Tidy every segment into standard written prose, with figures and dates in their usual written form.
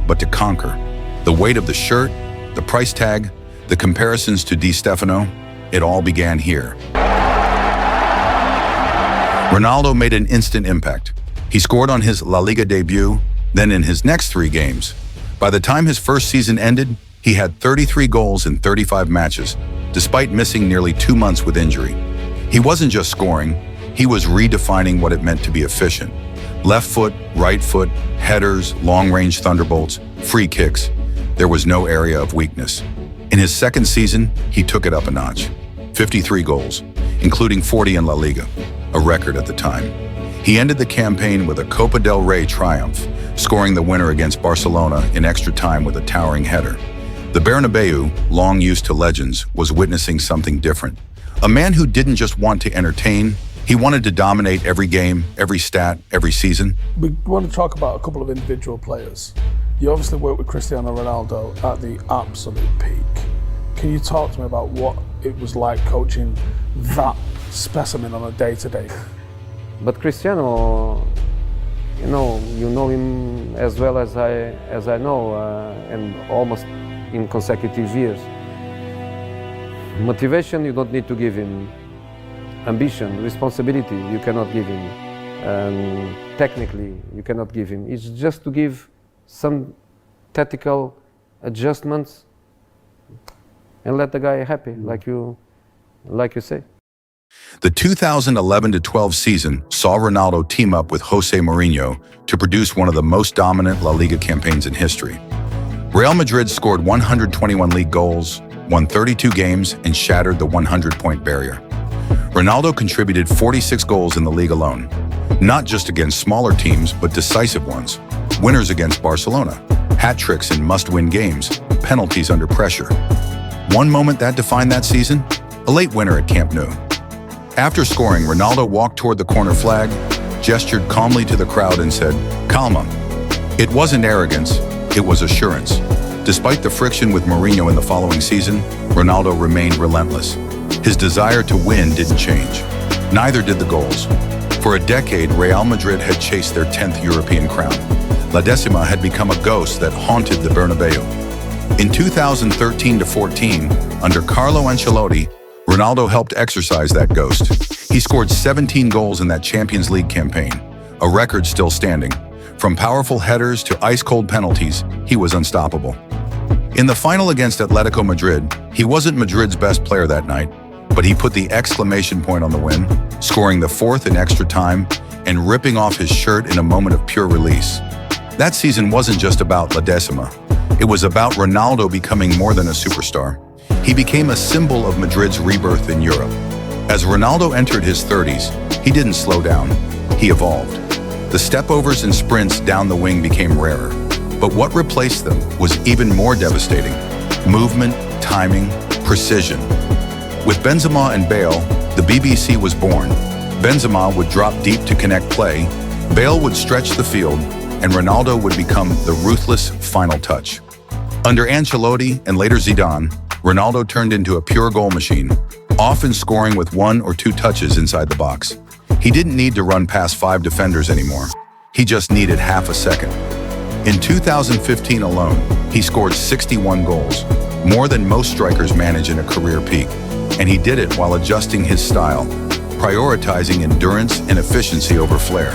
but to conquer. The weight of the shirt, the price tag, the comparisons to Di Stefano, it all began here. Ronaldo made an instant impact. He scored on his La Liga debut, then in his next 3 games. By the time his first season ended, he had 33 goals in 35 matches, despite missing nearly 2 months with injury. He wasn't just scoring, he was redefining what it meant to be efficient. Left foot, right foot, headers, long-range thunderbolts, free kicks. There was no area of weakness. In his second season, he took it up a notch. 53 goals, including 40 in La Liga, a record at the time. He ended the campaign with a Copa del Rey triumph, scoring the winner against Barcelona in extra time with a towering header. The Bernabéu, long used to legends, was witnessing something different. A man who didn't just want to entertain, he wanted to dominate every game, every stat, every season. We want to talk about a couple of individual players. You obviously worked with Cristiano Ronaldo at the absolute peak. Can you talk to me about what it was like coaching that specimen on a day-to-day? But Cristiano, you know him as well as I know, and almost in consecutive years. Motivation, you don't need to give him. Ambition, responsibility, you cannot give him. Technically, you cannot give him. It's just to give some tactical adjustments and let the guy happy, like you say. The 2011-12 season saw Ronaldo team up with Jose Mourinho to produce one of the most dominant La Liga campaigns in history. Real Madrid scored 121 league goals, won 32 games, and shattered the 100-point barrier. Ronaldo contributed 46 goals in the league alone, not just against smaller teams, but decisive ones. Winners against Barcelona, hat-tricks in must-win games, penalties under pressure. One moment that defined that season, a late winner at Camp Nou. After scoring, Ronaldo walked toward the corner flag, gestured calmly to the crowd and said, "Calma." It wasn't arrogance, it was assurance. Despite the friction with Mourinho in the following season, Ronaldo remained relentless. His desire to win didn't change. Neither did the goals. For a decade, Real Madrid had chased their 10th European crown. La Decima had become a ghost that haunted the Bernabéu. In 2013-14, under Carlo Ancelotti, Ronaldo helped exorcise that ghost. He scored 17 goals in that Champions League campaign, a record still standing. From powerful headers to ice-cold penalties, he was unstoppable. In the final against Atletico Madrid, he wasn't Madrid's best player that night, but he put the exclamation point on the win, scoring the 4th in extra time and ripping off his shirt in a moment of pure release. That season wasn't just about La Decima. It was about Ronaldo becoming more than a superstar. He became a symbol of Madrid's rebirth in Europe. As Ronaldo entered his 30s, he didn't slow down. He evolved. The stepovers and sprints down the wing became rarer. But what replaced them was even more devastating. Movement, timing, precision. With Benzema and Bale, the BBC was born. Benzema would drop deep to connect play, Bale would stretch the field, and Ronaldo would become the ruthless final touch. Under Ancelotti and later Zidane, Ronaldo turned into a pure goal machine, often scoring with 1 or 2 touches inside the box. He didn't need to run past 5 defenders anymore. He just needed half a second. In 2015 alone, he scored 61 goals, more than most strikers manage in a career peak. And he did it while adjusting his style, prioritizing endurance and efficiency over flair.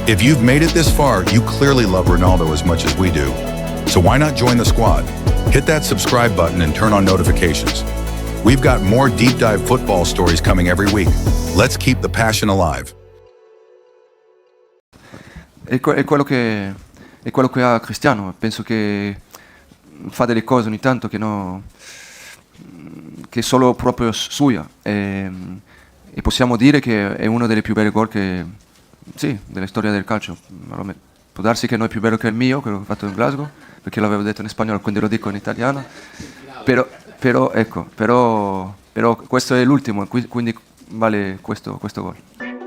If you've made it this far, you clearly love Ronaldo as much as we do. So why not join the squad? Hit that subscribe button and turn on notifications. We've got more deep dive football stories coming every week. Let's keep the passion alive. È quello che ha Cristiano. Penso che fa delle cose ogni tanto che è solo proprio sua, e possiamo dire che è uno delle più belle gol della storia del calcio. Può darsi che non è più bello che il mio, quello che ho fatto in Glasgow, perché l'avevo detto in spagnolo, quindi lo dico in italiano, però questo è l'ultimo, quindi vale questo gol.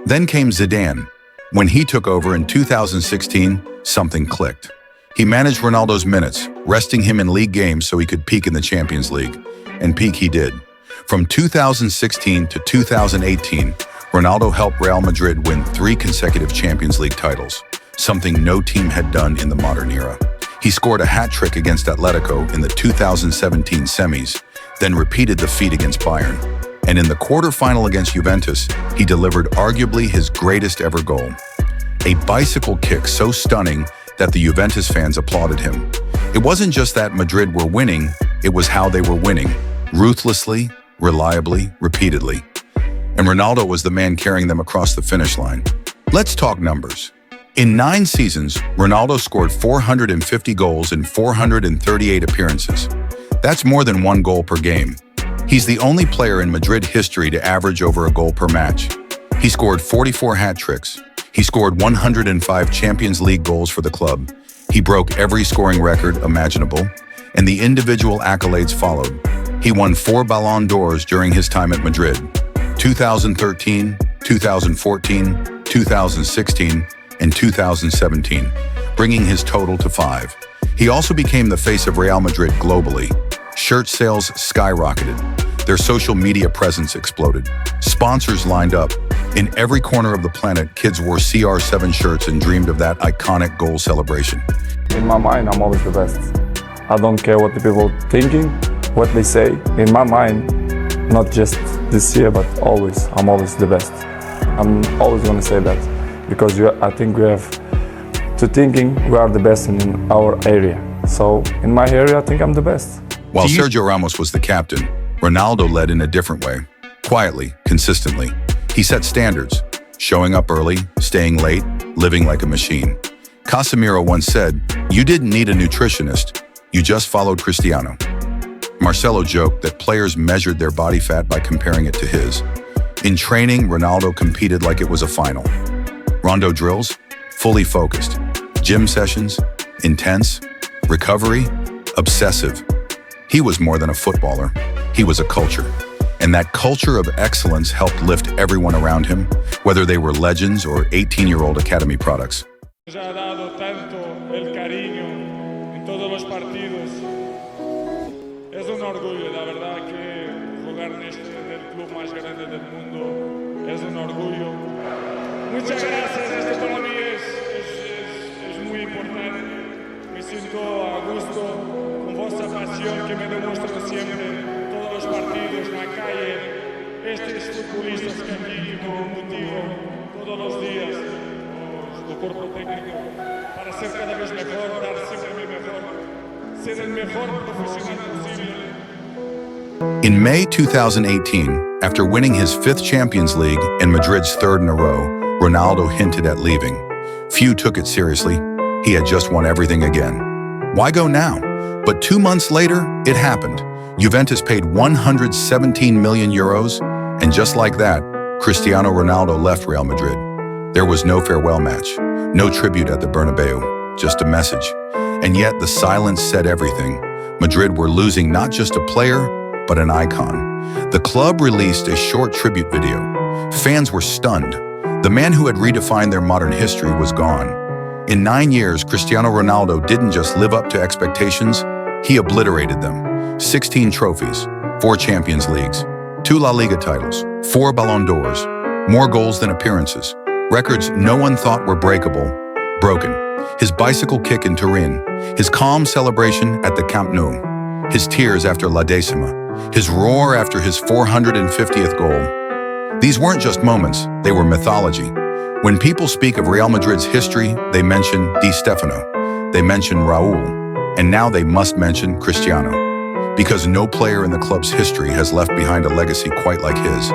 Then came Zidane. When he took over in 2016, something clicked. He managed Ronaldo's minutes, resting him in league games so he could peak in the Champions League. And peak he did. From 2016 to 2018, Ronaldo helped Real Madrid win 3 consecutive Champions League titles, something no team had done in the modern era. He scored a hat-trick against Atletico in the 2017 semis, then repeated the feat against Bayern. And in the quarterfinal against Juventus, he delivered arguably his greatest ever goal. A bicycle kick so stunning that the Juventus fans applauded him. It wasn't just that Madrid were winning, it was how they were winning. Ruthlessly, reliably, repeatedly. And Ronaldo was the man carrying them across the finish line. Let's talk numbers. In 9 seasons, Ronaldo scored 450 goals in 438 appearances. That's more than 1 goal per game. He's the only player in Madrid history to average over a goal per match. He scored 44 hat-tricks. He scored 105 Champions League goals for the club. He broke every scoring record imaginable, and the individual accolades followed. He won 4 Ballon d'Ors during his time at Madrid: 2013, 2014, 2016, and 2017, bringing his total to 5. He also became the face of Real Madrid globally. Shirt sales skyrocketed. Their social media presence exploded. Sponsors lined up. In every corner of the planet, kids wore CR7 shirts and dreamed of that iconic goal celebration. In my mind, I'm always the best. I don't care what the people are thinking, what they say. In my mind, not just this year, but always, I'm always the best. I'm always going to say that because I think we have to thinking we are the best in our area. So in my area, I think I'm the best. While Sergio Ramos was the captain, Ronaldo led in a different way. Quietly, consistently. He set standards, showing up early, staying late, living like a machine. Casemiro once said, "You didn't need a nutritionist, you just followed Cristiano." Marcelo joked that players measured their body fat by comparing it to his. In training, Ronaldo competed like it was a final. Rondo drills, fully focused. Gym sessions, intense. Recovery, obsessive. He was more than a footballer. He was a culture. And that culture of excellence helped lift everyone around him, whether they were legends or 18-year-old academy products. Nos ha dado tanto el cariño en todos los partidos. Es un orgullo, la verdad, que jugar en el club más grande del mundo es un orgullo. Muchas gracias, esto para mí es muy importante. Me siento a gusto con vuestra pasión que me demuestran siempre en todos los partidos, en la calle. Estos futbolistas que aquí como motivo todos los días, el cuerpo técnico, para ser cada vez mejor, dar siempre mi mejor, ser el mejor profesional posible. In May 2018, after winning his 5th Champions League and Madrid's 3rd in a row, Ronaldo hinted at leaving. Few took it seriously. He had just won everything again. Why go now? But 2 months later, it happened. Juventus paid 117 million euros, and just like that, Cristiano Ronaldo left Real Madrid. There was no farewell match, no tribute at the Bernabéu, just a message. And yet the silence said everything. Madrid were losing not just a player, but an icon. The club released a short tribute video. Fans were stunned. The man who had redefined their modern history was gone. In 9 years, Cristiano Ronaldo didn't just live up to expectations, he obliterated them. 16 trophies, 4 Champions Leagues, 2 La Liga titles, 4 Ballon d'Ors, more goals than appearances. Records no one thought were breakable, broken. His bicycle kick in Turin, his calm celebration at the Camp Nou, his tears after La Decima, his roar after his 450th goal. These weren't just moments, they were mythology. When people speak of Real Madrid's history, they mention Di Stefano, they mention Raul, and now they must mention Cristiano. Because no player in the club's history has left behind a legacy quite like his.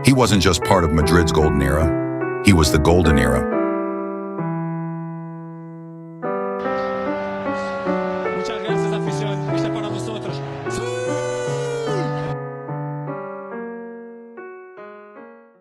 He wasn't just part of Madrid's golden era, he was the golden era.